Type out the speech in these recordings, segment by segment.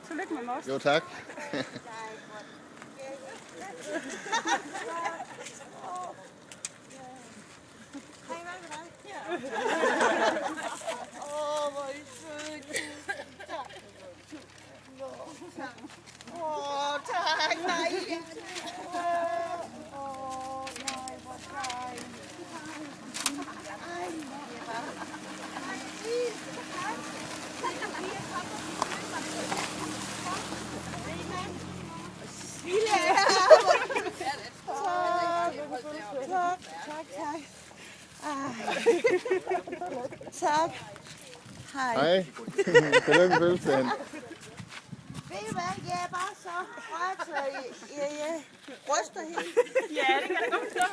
Tillykke med most. Jo, tak. Hvor er I søde. Tak. Nej. Nej, hvor dejligt. Tak. Hej. Hej. Tillykke med fødselsdagen. Ved I hvad? Jeg er bare så rørt, så jeg ryster helt. Ja, det kan da godt forstå.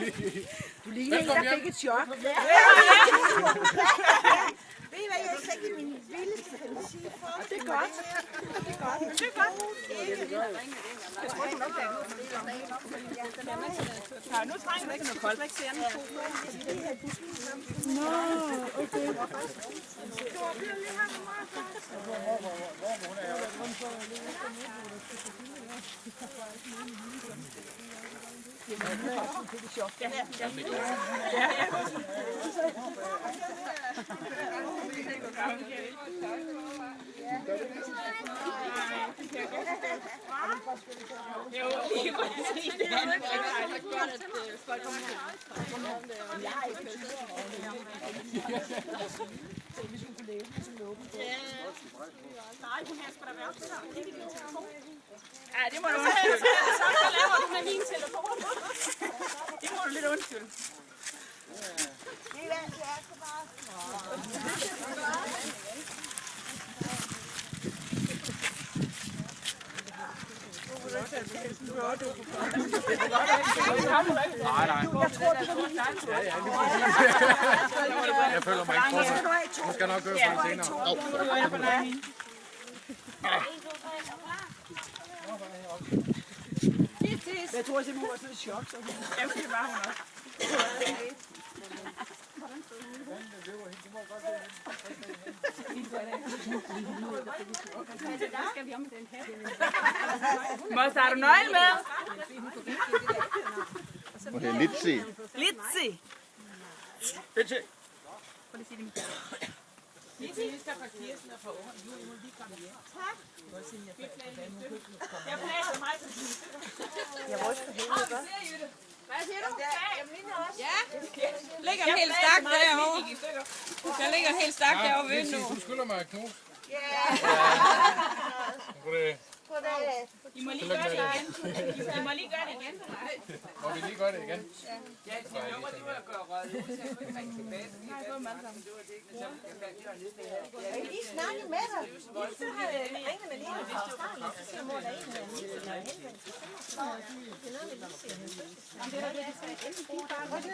Du ligner en, der fik et chok. Ved I hvad? Jeg er slet ikke min vildeste fantasi for. Det er godt. Det er godt. Det er godt. Jeg tror, du nok er ude. Ja, nu trænger du ikke noget koldt. Nå, okay. Ja, det må du have. Så laver du med min telefon. Det må du lidt undskylde. Jeg føler mig ikke for. Du skal nok gøre for det senere. Jeg tror simpelthen, hun var sådan et chok. Jamen, det var hun også. Måste, har du nøgle med? Og det er Litsi. Litsi. Litsi. Prøv lige at sige det. Litsi hilser fra Kirsten og fra Åren. Nu må vi komme hjem. Tak. Jeg planer mig til din. Jeg ryster på helvede, hva'? Hvad siger du? Ja. Ligger en helt stak derovre. Der ligger en helt stak derovre ved nu. Du skylder mig et knus. Ja. I må lige gøre det igen. I må lige gøre det igen. Må vi lige gøre det igen? Ja, de lukker, de var gøre røget ud, så jeg kunne ikke ringe tilbage. Nej, det var dem alle sammen. Det var det ikke, jeg fandt det nede der. Jeg vil lige snakke med dig. Så har jeg ringet med lige fra Australien. Så siger mor, der er en, der er Litsi, der er henvendt. Det er noget med Litsi. Jamen, det er da det, de skal enten bruge bare det.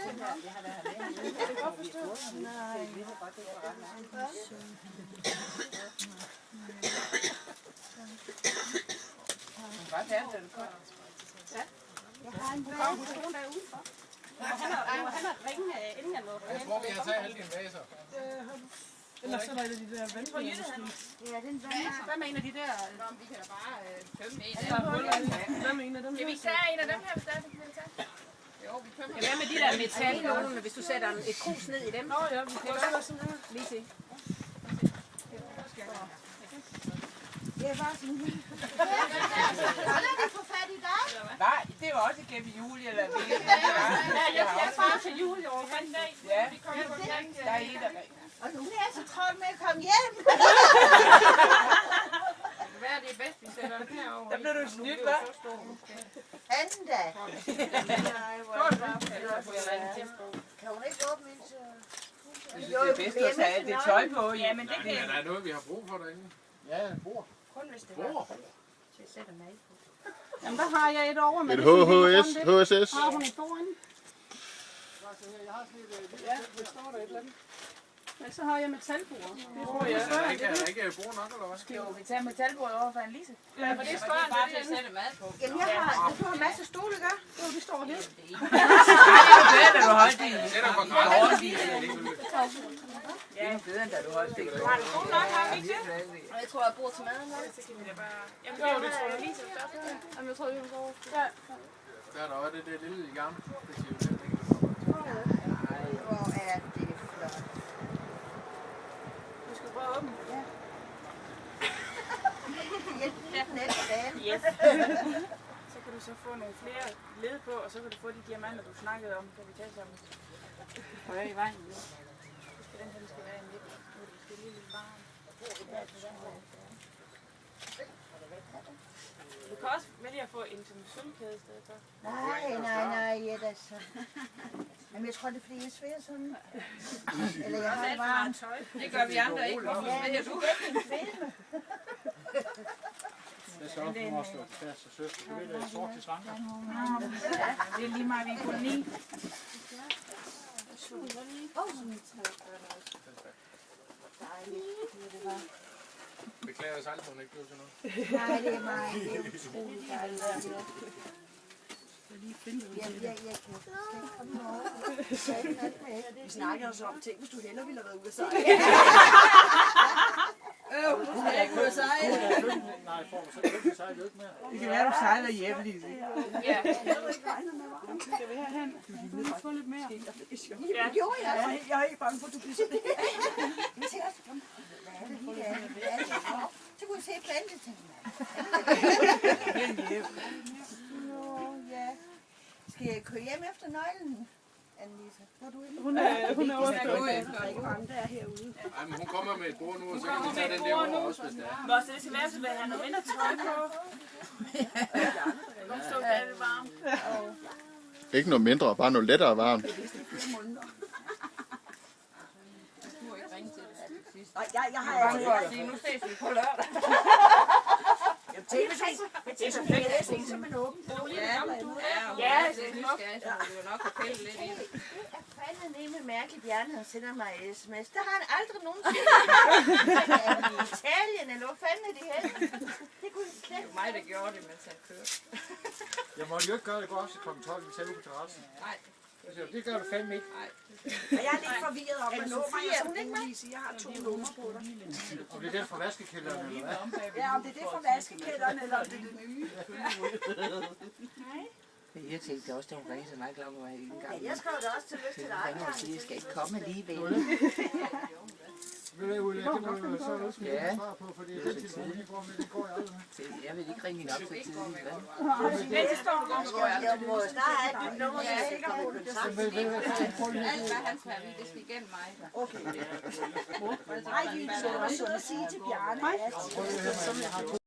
Jeg kan godt forstå. Nej. Bare tage den, den kommer. Jeg har en vand. Hun der er udenfor. Han har ringe inden jeg nåede. Jeg tror, vi har taget alle dine vaser. Ellers så er der de der vandflasker. Ja, den vandrer. Hvad mener de der? Vi kan da bare tømme en. Hvad mener dem? Skal vi tage en af dem her, hvis der er, vi vil tage? Jo, vi tømmer. Hvad med de der metal nogle, hvis du sætter et krus ned i dem? Nå ja, vi kan også sådan her. Lige til. Det er bare sådan her. Hvordan kan få fat i dig? Nej, det var også gennem juli eller det. Jeg farer til jul i år. Ja, der er en, der ringer. Og nu er jeg så travlt med at komme hjem. Hvad er det bedst, vi sætter den herovre? Der blev du snydt, hva'? Anden dag. Kan hun ikke åbne min til... Jeg synes, det er bedst at tage alt det tøj på. Ja, men det kan Ja, der er noget, vi har brug for derinde. Ja, en bord. kun, hvis det Bord? Jeg sætter mig på. Jamen der har jeg et over med Et HSS. Har hun et foran? Ja, Hvad står der et eller andet? Ja, så har jeg metalbord. Det tror Ja, jeg. er der ikke bord nok, eller hvad? Jo, vi tager metalbordet over for en Lise. Ja, For det er skønt, Bare det til at er sætte mad på. Jamen, jeg har... Du har en masse stole, gør? Jo, de står her. Nej, det er bedre, da du holdt det. Sætter på Dårligt. Ja. Det er bedre, da du holdt det. Har du god nok, har vi ikke det? Og jeg tror, jeg bor til maden. Så kan vi da bare... Jamen, Jo, det tror jeg. Lise, stop her. Jamen, jeg tror, vi vil over. Ja. Der er der også det der lille jern. Hvor er det flot. Du skal prøve at åbne. Hjælp lidt næste dag. Yes. Så kan du så få nogle flere led på, og så kan du få de diamanter, du snakkede om, kan vi tage sammen. Højre i vejen. Den her skal være en lidt. Nu er det måske lige lidt varm. Du kan også vælge at få en som sølvkæde i stedet for. Nej, Jetta, så. Jamen, jeg tror, det er, fordi jeg er svær sådan. Eller jeg har det varmt. Det gør vi andre ikke. Hvorfor vælger du? Det er så for os, at fast og søster. Du ved, det er sort til slanker. Det er lige meget, vi er kun 9. Beklager os aldrig, hun ikke blev til noget. Nej, det er mig. Det er utroligt dejligt. Jeg kan slet ikke komme over. Vi snakker også om ting, hvis du hellere ville have været ude at sejle. Nu skal jeg ikke ud at sejle. Nej, for så kan vi sejle ikke mere. Det kan være, du sejler hjem, Lise. Ja. Skal vi herhen? Du vil få lidt mere. Ja, det gjorde jeg. Jeg er ikke bange for, at du bliver sådan. Jeg tænker også, hvad er det lige der? Hvad er det? Så kunne jeg se plantetingene. Nå, ja. Skal jeg køre hjem efter nøglen, Anne-Lise? Hvor er du henne? Hun er også gå der. efter. Der er ikke mange, der er herude. Ej, men hun kommer med et bord nu, og så kan vi tage den der over også, hvis det er. Hvor så det skal være, så vil jeg have noget mindre tøj på. Nu står det varmt. Ikke noget mindre, bare noget lettere varmt. Nej, jeg har Bare for at sige, nu ses vi på lørdag. Jeg tænker, det er så fedt, at jeg tænker, så man åben. Ja, det er nysgerrig, så må vi jo nok have pældet lidt i det. Det er fandme mærkeligt, Bjarne, han sender mig sms. Det har han aldrig nogensinde. Er de i Italien, eller hvor fanden er de henne? Det kunne han slet Det var mig, der gjorde det, mens han kørte. Jeg måtte jo ikke gøre det, gå op til kl. 12, vi tager ud på terrassen. Nej. Det gør du fandme ikke. Og jeg er lidt forvirret om, hvad nummer jeg skal bruge, Lise. Jeg har 2 numre på dig. Og det er den fra vaskekælderen, eller hvad? Ja, om det er det fra vaskekælderen, eller om det er det nye. Jeg tænkte også, da hun ringede til mig klokken var en gang. Jeg skrev det også til lyst til dig. Jeg sige, jeg skal ikke komme alligevel. Vil du Ulla, det må du så også med Ja. svar på, fordi det telefon, det går jeg aldrig med. Jeg vil ikke ringe hende op så tidligt, vel? Jeg må snart have dit nummer, så jeg er sikker på det. Alt, hvad han skal, det skal igennem mig. Nej, vi vil også sige til Bjarne, at